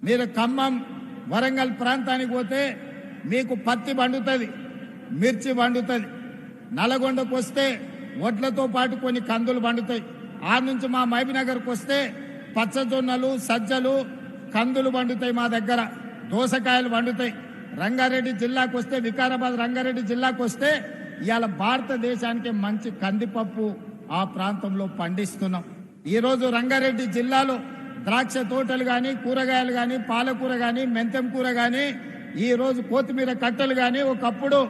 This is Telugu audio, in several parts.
మీరు ఖమ్మం వరంగల్ ప్రాంతానికి పోతే మీకు పత్తి పండుతుంది, మిర్చి పండుతుంది. నల్గొండకు వస్తే వడ్లతో పాటు కొన్ని కందులు పండుతాయి. ఆ నుంచి మా మహబూబ్నగర్కి వస్తే పచ్చజొన్నలు, సజ్జలు, కందులు పండుతాయి. మా దగ్గర దోసకాయలు పండుతాయి. రంగారెడ్డి జిల్లాకు వస్తే, వికారాబాద్ రంగారెడ్డి జిల్లాకు వస్తే ఇవాళ భారతదేశానికి మంచి కందిపప్పు ఆ ప్రాంతంలో పండిస్తున్నాం. ఈరోజు రంగారెడ్డి జిల్లాలో ద్రాక్ష తోటలు కానీ, కూరగాయలు కానీ, పాలకూర కానీ, మెంతం కూర కానీ, ఈరోజు కొత్తిమీర కట్టలు కానీ, ఒకప్పుడు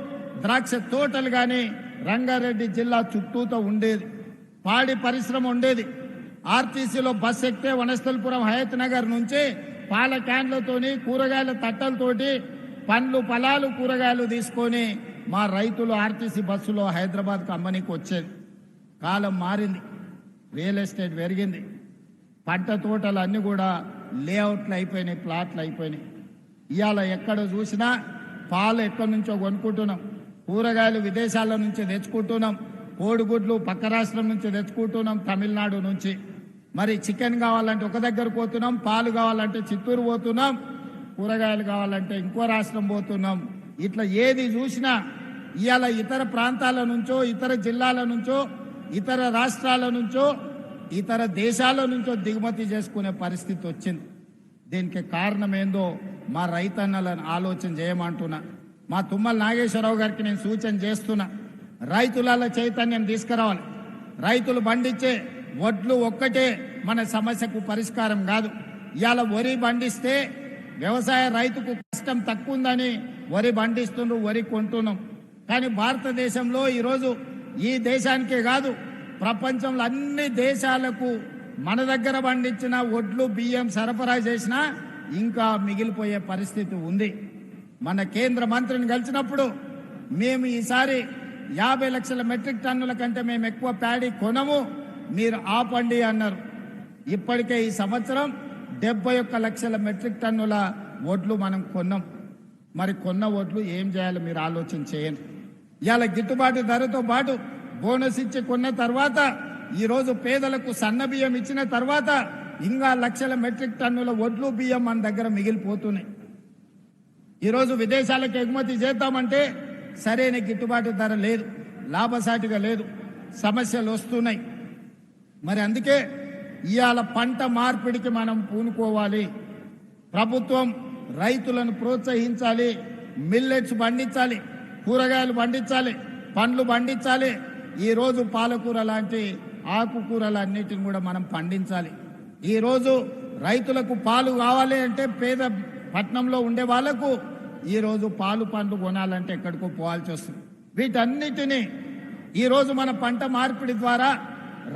ద్రాక్ష తోటలు కానీ రంగారెడ్డి జిల్లా చుట్టూతో ఉండేది. పాడి పరిశ్రమ ఉండేది. ఆర్టీసీలో బస్ ఎక్కితే వనస్థలపురం హయత్ నగర్ నుంచి పాల క్యాన్లతోని, కూరగాయల తట్టలతోటి పండ్లు, ఫలాలు, కూరగాయలు తీసుకొని మా రైతులు ఆర్టీసీ బస్సులో హైదరాబాద్కు అమ్మనికి వచ్చేది. కాలం మారింది, రియల్ ఎస్టేట్ పెరిగింది, పంట తోటలు అన్నీ కూడా లేఅవుట్లు అయిపోయినాయి, ప్లాట్లు అయిపోయినాయి. ఇవాళ ఎక్కడ చూసినా పాలు ఎక్కడి నుంచో కొనుక్కుంటున్నాం, కూరగాయలు విదేశాల నుంచి తెచ్చుకుంటున్నాం, కోడిగుడ్లు పక్క రాష్ట్రం నుంచి తెచ్చుకుంటున్నాం, తమిళనాడు నుంచి. మరి చికెన్ కావాలంటే ఒక దగ్గర పోతున్నాం, పాలు కావాలంటే చిత్తూరు పోతున్నాం, కూరగాయలు కావాలంటే ఇంకో రాష్ట్రం పోతున్నాం. ఇట్లా ఏది చూసినా ఇవాళ ఇతర ప్రాంతాల నుంచో, ఇతర జిల్లాల నుంచో, ఇతర రాష్ట్రాల నుంచో, ఇతర దేశాల నుంచో దిగుమతి చేసుకునే పరిస్థితి వచ్చింది. దీనికి కారణం ఏందో మా రైతన్నలను ఆలోచన చేయమంటున్నా. మా తుమ్మల నాగేశ్వరరావు గారికి నేను సూచన చేస్తున్నా, రైతుల చైతన్యం తీసుకురావాలి. రైతులు పండించే వడ్లు ఒక్కటే మన సమస్యకు పరిష్కారం కాదు. ఇవాళ వరి పండిస్తే వ్యవసాయ రైతుకు కష్టం తక్కువ ఉందని వరి పండిస్తుండ్రు, వరి కొంటున్నాం. కానీ భారతదేశంలో ఈరోజు ఈ దేశానికే కాదు, ప్రపంచంలో అన్ని దేశాలకు మన దగ్గర పండించిన వడ్లు, బియ్యం సరఫరా చేసినా ఇంకా మిగిలిపోయే పరిస్థితి ఉంది. మన కేంద్ర మంత్రిని కలిసినప్పుడు మేము ఈసారి 50 లక్షల మెట్రిక్ టన్నుల కంటే మేము ఎక్కువ ప్యాడీ కొనము, మీరు ఆపండి అన్నారు. ఇప్పటికే ఈ సంవత్సరం 71 లక్షల మెట్రిక్ టన్నుల వడ్లు మనం కొన్నాం. మరి కొన్న వడ్లు ఏం చేయాలో మీరు ఆలోచన చేయండి. ఇవాళ గిట్టుబాటు ధరతో పాటు బోనస్ ఇచ్చి కొన్న తర్వాత, ఈరోజు పేదలకు సన్న బియ్యం ఇచ్చిన తర్వాత ఇంకా లక్షల మెట్రిక్ టన్నుల వడ్లు, బియ్యం మన దగ్గర మిగిలిపోతున్నాయి. ఈరోజు విదేశాలకు ఎగుమతి చేద్దామంటే సరైన గిట్టుబాటు ధర లేదు, లాభసాటిగా లేదు, సమస్యలు వస్తున్నాయి. మరి అందుకే ఇవాళ పంట మార్పిడికి మనం పూనుకోవాలి. ప్రభుత్వం రైతులను ప్రోత్సహించాలి, మిల్లెట్స్ పండించాలి, కూరగాయలు పండించాలి, పండ్లు పండించాలి. ఈరోజు పాలకూర లాంటి ఆకుకూరలన్నిటిని కూడా మనం పండించాలి. ఈరోజు రైతులకు పాలు కావాలి అంటే పేద పట్టణంలో ఉండే వాళ్లకు ఈరోజు పాలు పండ్లు కొనాలంటే ఎక్కడికో పోవాల్సి వస్తుంది. వీటన్నిటినీ ఈరోజు మన పంట మార్పిడి ద్వారా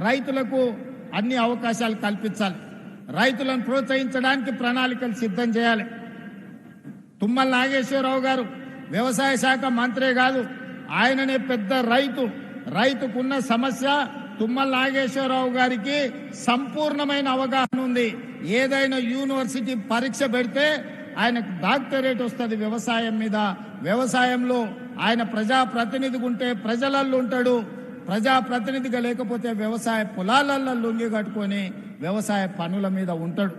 రైతులకు అన్ని అవకాశాలు కల్పించాలి. రైతులను ప్రోత్సహించడానికి ప్రణాళికలు సిద్ధం చేయాలి. తుమ్మల నాగేశ్వరరావు గారు వ్యవసాయ శాఖ మంత్రే కాదు, ఆయననే పెద్ద రైతు. రైతుకున్న సమస్య తుమ్మల నాగేశ్వరరావు గారికి సంపూర్ణమైన అవగాహన ఉంది. ఏదైనా యూనివర్సిటీ పరీక్ష పెడితే ఆయనకు డాక్టరేట్ వస్తుంది వ్యవసాయం మీద. వ్యవసాయంలో ఆయన ప్రజాప్రతినిధిగా ఉంటే ప్రజలల్లో ఉంటాడు, ప్రజాప్రతినిధిగా లేకపోతే వ్యవసాయ పొలాలల్లో లొంగి కట్టుకొని వ్యవసాయ పనుల మీద ఉంటాడు.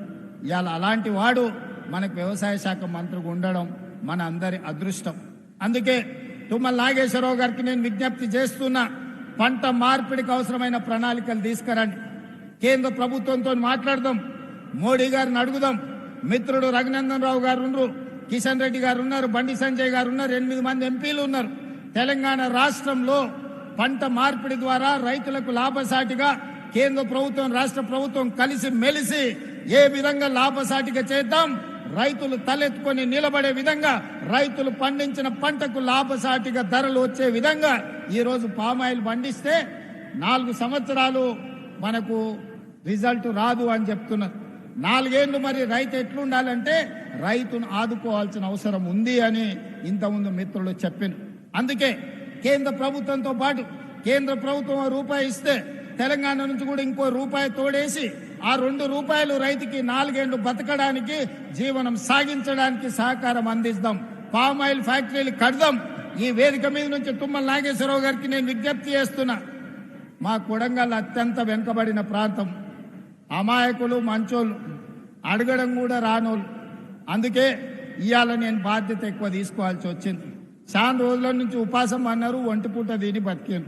ఇవాళ అలాంటి వాడు మనకు వ్యవసాయ శాఖ మంత్రిగా ఉండడం మన అందరి అదృష్టం. అందుకే తుమ్మల నాగేశ్వరరావు గారికి నేను విజ్ఞప్తి చేస్తున్నా, పంట మార్పిడికి అవసరమైన ప్రణాళికలు తీసుకురండి. కేంద్ర ప్రభుత్వంతో మాట్లాడదాం, మోడీ గారిని అడుగుదాం. మిత్రుడు రఘునందన్ రావు గారు ఉన్నారు, కిషన్ రెడ్డి గారు ఉన్నారు, బండి సంజయ్ గారు ఉన్నారు, 8 మంది ఎంపీలు ఉన్నారు. తెలంగాణ రాష్ట్రంలో పంట మార్పిడి ద్వారా రైతులకు లాభసాటిగా కేంద్ర ప్రభుత్వం, రాష్ట్ర ప్రభుత్వం కలిసి మెలిసి ఏ విధంగా లాభసాటిగా చేద్దాం, రైతులు తలెత్తుకొని నిలబడే విధంగా, రైతులు పండించిన పంటకు లాభసాటిగా ధరలు వచ్చే విధంగా. ఈరోజు పామాయిల్ పండిస్తే 4 సంవత్సరాలు మనకు రిజల్ట్ రాదు అని చెప్తున్నారు. 4 ఏళ్లు మరి రైతు ఎట్లుండాలంటే రైతును ఆదుకోవాల్సిన అవసరం ఉంది అని ఇంతకుముందు మిత్రులు చెప్పాను. అందుకే కేంద్ర ప్రభుత్వంతో పాటు కేంద్ర ప్రభుత్వం రూపాయి ఇస్తే తెలంగాణ నుంచి కూడా ఇంకో రూపాయి తోడేసి ఆ 2 రూపాయలు రైతుకి 4 ఏళ్లు బతకడానికి, జీవనం సాగించడానికి సహకారం అందిస్తాం. పామాయిల్ ఫ్యాక్టరీలు కడదాం. ఈ వేదిక మీద నుంచి తుమ్మల నాగేశ్వరరావు గారికి నేను విజ్ఞప్తి చేస్తున్నా, మా కొడంగల్ అత్యంత వెనుకబడిన ప్రాంతం, అమాయకులు, మంచోళ్ళు, అడగడం కూడా రానోళ్ళు. అందుకే ఇవాళ నేను బాధ్యత ఎక్కువ తీసుకోవాల్సి వచ్చింది. చాలా రోజుల నుంచి ఉపాసం అన్నారు, ఒంటి పూట తిని బతికాను.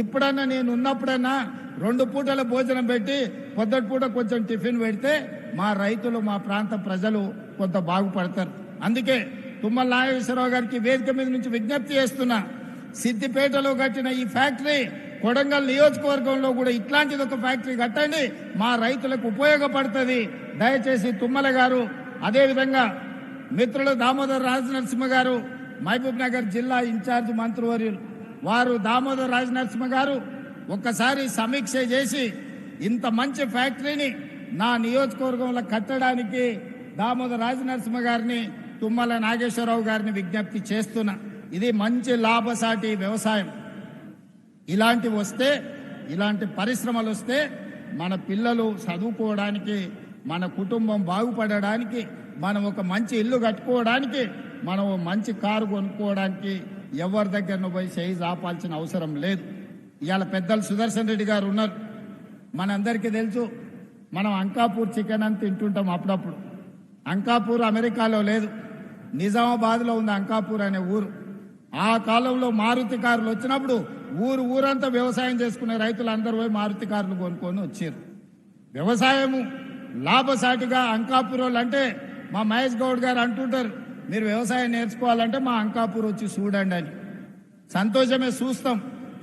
ఇప్పుడన్నా నేను ఉన్నప్పుడన్నా 2 పూటల భోజనం పెట్టి పొద్దుటి పూట కొంచెం టిఫిన్ పెడితే మా రైతులు, మా ప్రాంత ప్రజలు కొంత బాగుపడతారు. అందుకే తుమ్మల నాగేశ్వరరావు గారికి వేదిక మీద నుంచి విజ్ఞప్తి చేస్తున్నా, సిద్దిపేటలో కట్టిన ఈ ఫ్యాక్టరీ కొడంగల్ నియోజకవర్గంలో కూడా ఇట్లాంటిది ఒక ఫ్యాక్టరీ కట్టండి, మా రైతులకు ఉపయోగపడుతుంది. దయచేసి తుమ్మల గారు, అదేవిధంగా మిత్రులు దామోదర్ రాజనరసింహ గారు, మహబూబ్ నగర్ జిల్లా ఇన్ఛార్జ్ మంత్రివర్యులు వారు దామోదర్ రాజనరసింహ గారు ఒక్కసారి సమీక్ష చేసి ఇంత మంచి ఫ్యాక్టరీని నా నియోజకవర్గంలో కట్టడానికి దామోదర్ రాజనరసింహ గారిని, తుమ్మల నాగేశ్వరరావు గారిని విజ్ఞప్తి చేస్తున్నా. ఇది మంచి లాభసాటి వ్యవసాయం. ఇలాంటివి వస్తే, ఇలాంటి పరిశ్రమలు వస్తే మన పిల్లలు చదువుకోవడానికి, మన కుటుంబం బాగుపడడానికి, మనం ఒక మంచి ఇల్లు కట్టుకోవడానికి, మనం మంచి కారు కొనుక్కోవడానికి ఎవరి దగ్గరను పోయి చేయి ఆపాల్సిన అవసరం లేదు. ఇవాళ పెద్దలు సుదర్శన్ రెడ్డి గారు ఉన్నారు. మనందరికీ తెలుసు, మనం అంకాపూర్ చికెన్ అని తింటుంటాం అప్పుడప్పుడు. అంకాపూర్ అమెరికాలో లేదు, నిజామాబాద్లో ఉంది అంకాపూర్ అనే ఊరు. ఆ కాలంలో మారుతి కార్లు వచ్చినప్పుడు ఊరంతా వ్యవసాయం చేసుకునే రైతులందరూ పోయి మారుతి కార్లు కొనుక్కొని వచ్చారు. వ్యవసాయము లాభసాటిగా అంకాపూర్ వాళ్ళు అంటే మా మహేష్ గౌడ్ గారు అంటుంటారు, మీరు వ్యవసాయం నేర్చుకోవాలంటే మా అంకాపూర్ వచ్చి చూడండి అని. సంతోషమే, చూస్తాం.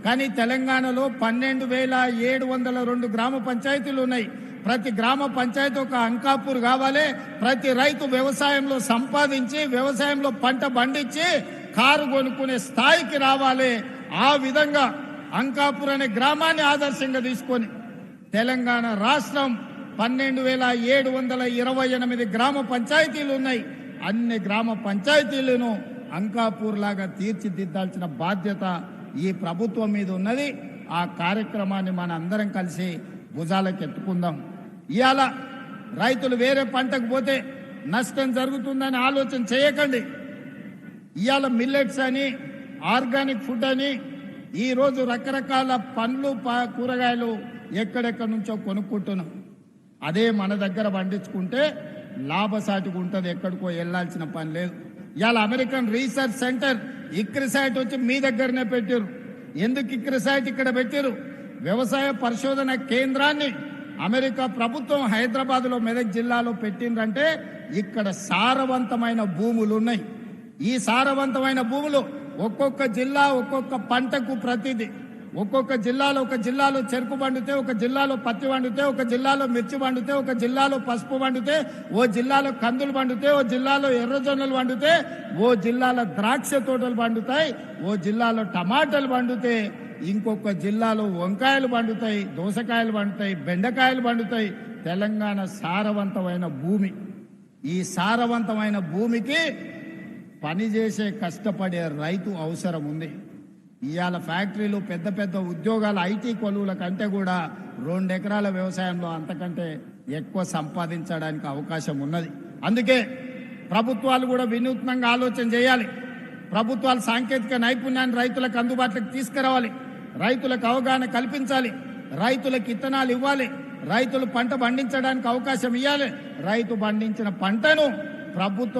కానీ తెలంగాణలో 12,702 గ్రామ పంచాయతీలు ఉన్నాయి. ప్రతి గ్రామ పంచాయతీ ఒక అంకాపూర్ కావాలి. ప్రతి రైతు వ్యవసాయంలో సంపాదించి, వ్యవసాయంలో పంట పండించి కారు కొనుక్కునే స్థాయికి రావాలి. ఆ విధంగా అంకాపూర్ అనే గ్రామాన్ని ఆదర్శంగా తీసుకొని తెలంగాణ రాష్ట్రం 12,728 గ్రామ పంచాయతీలు ఉన్నాయి. అన్ని గ్రామ పంచాయతీలను అంకాపూర్ లాగా తీర్చిదిద్దాల్సిన బాధ్యత ఈ ప్రభుత్వం మీద ఉన్నది. ఆ కార్యక్రమాన్ని మన అందరం కలిసి భుజాలకు ఎత్తుకుందాం. ఇవాళ రైతులు వేరే పంటకు పోతే నష్టం జరుగుతుందని ఆలోచన చేయకండి. ఇవాళ మిల్లెట్స్ అని, ఆర్గానిక్ ఫుడ్ అని ఈరోజు రకరకాల పండ్లు, కూరగాయలు ఎక్కడెక్కడి నుంచో కొనుక్కుంటున్నాం. అదే మన దగ్గర పండించుకుంటే లాభసాటిగా ఉంటుంది, ఎక్కడికో వెళ్లాల్సిన పని లేదు. ఇవాళ అమెరికన్ రీసెర్చ్ సెంటర్ ఇక్రిసైట్ వచ్చి మీ దగ్గరనే పెట్టారు. ఎందుకు ఇక్రిసైట్ ఇక్కడ పెట్టారు? వ్యవసాయ పరిశోధన కేంద్రాన్ని అమెరికా ప్రభుత్వం హైదరాబాద్లో మెదక్ జిల్లాలో పెట్టిందంటే ఇక్కడ సారవంతమైన భూములు ఉన్నాయి. ఈ సారవంతమైన భూములు ఒక్కొక్క జిల్లా ఒక్కొక్క పంటకు ప్రతిదీ, ఒక్కొక్క జిల్లాలో, ఒక జిల్లాలో చెరుకు పండితే, ఒక జిల్లాలో పత్తి పండితే, ఒక జిల్లాలో మిర్చి పండితే, ఒక జిల్లాలో పసుపు పండితే, ఓ జిల్లాలో కందులు పండితే, ఓ జిల్లాలో ఎర్రజొన్నలు పండితే, ఓ జిల్లాలో ద్రాక్ష తోటలు పండుతాయి, ఓ జిల్లాలో టమాటాలు పండితే, ఇంకొక జిల్లాలో వంకాయలు పండుతాయి, దోసకాయలు పండుతాయి, బెండకాయలు పండుతాయి. తెలంగాణ సారవంతమైన భూమి. ఈ సారవంతమైన భూమికి పనిచేసే కష్టపడే రైతు అవసరం ఉంది. ఇవాళ ఫ్యాక్టరీలు, పెద్ద పెద్ద ఉద్యోగాలు, ఐటీ కొలువుల కంటే కూడా 2 ఎకరాల వ్యవసాయంలో అంతకంటే ఎక్కువ సంపాదించడానికి అవకాశం ఉన్నది. అందుకే ప్రభుత్వాలు కూడా వినూత్నంగా ఆలోచన చేయాలి. ప్రభుత్వాలు సాంకేతిక నైపుణ్యాన్ని రైతులకు అందుబాటులోకి తీసుకురావాలి. రైతులకు అవగాహన కల్పించాలి. రైతులకు ఇత్తనాలు ఇవ్వాలి. రైతులు పంట పండించడానికి అవకాశం ఇవ్వాలి. రైతు పండించిన పంటను ప్రభుత్వం